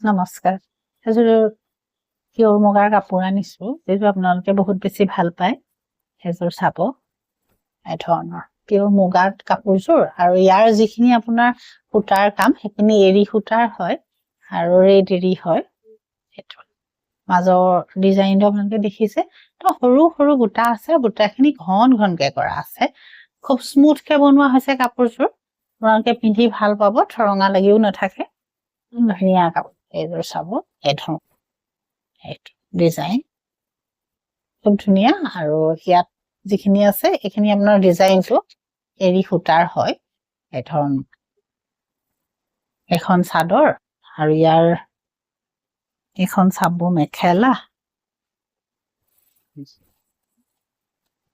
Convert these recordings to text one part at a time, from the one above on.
নমস্কাৰ এযোৰ পিয়ৰ মুগাৰ কাপোৰ আনিছো যেটো আপোনালোকে বহুত বেছি ভাল পায় এযোৰ চাব এই ধৰণৰ পিয়ৰ মুগাৰ কাপোৰযোৰ আৰু ইয়াৰ যিখিনি আপোনাৰ সূতাৰ কাম সেইখিনি এৰি সূতাৰ হয় আৰু ৰেড এৰি হয় এটো মাজৰ ডিজাইনটো আপোনালোকে দেখিছে তো সৰু সৰু বুটা আছে বুটাখিনি ঘন ঘনকে কৰা আছে খুব স্মুথকে বনোৱা হৈছে কাপোৰযোৰ আপোনালোকে পিন্ধি ভাল পাব ঠৰঙা লাগিও নাথাকে ধুনীয়া কাপোৰ এযোৰ চাব এধৰণ এইটো ডিজাইন খুব ধুনীয়া আৰু ইয়াত যিখিনি আছে এইখিনি আপোনাৰ ডিজাইনটো এৰি সূতাৰ হয় এই ধৰণ এখন চাদৰ আৰু ইয়াৰ এখন চাব মেখেলা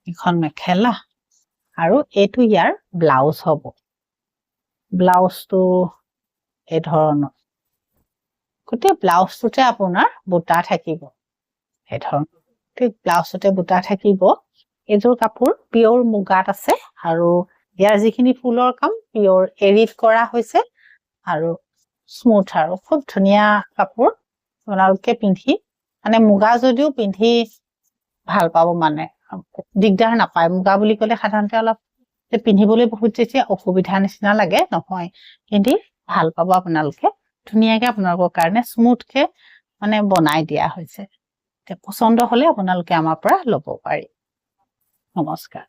এখন মেখেলা আৰু এইটো ইয়াৰ ব্লাউজ হ'ব ব্লাউজটো এই ধৰণৰ গোটেই ব্লাউজটোতে আপোনাৰ বুটা থাকিব এই ধৰণৰ ঠিক ব্লাউজটোতে বুটা থাকিব এযোৰ কাপোৰ পিয়ৰ মুগাত আছে আৰু ইয়াৰ যিখিনি ফুলৰ কাম পিয়ৰ এৰিত কৰা হৈছে আৰু স্মুথ আৰু খুব ধুনীয়া কাপোৰ আপোনালোকে পিন্ধি মানে মুগা যদিও পিন্ধি ভাল পাব মানে দিগদাৰ নাপায় মুগা বুলি ক'লে সাধাৰণতে অলপ পিন্ধিবলৈ বহুত যেতিয়া অসুবিধা নিচিনা লাগে নহয় কিন্তু ভাল পাব আপোনালোকে ধুনীয়াকে আপোনালোকৰ কাৰণে স্মুথকে মানে বনাই দিয়া হৈছে পছন্দ হলে আপোনালোকে আমাৰ পৰা ল'ব পাৰি নমস্কাৰ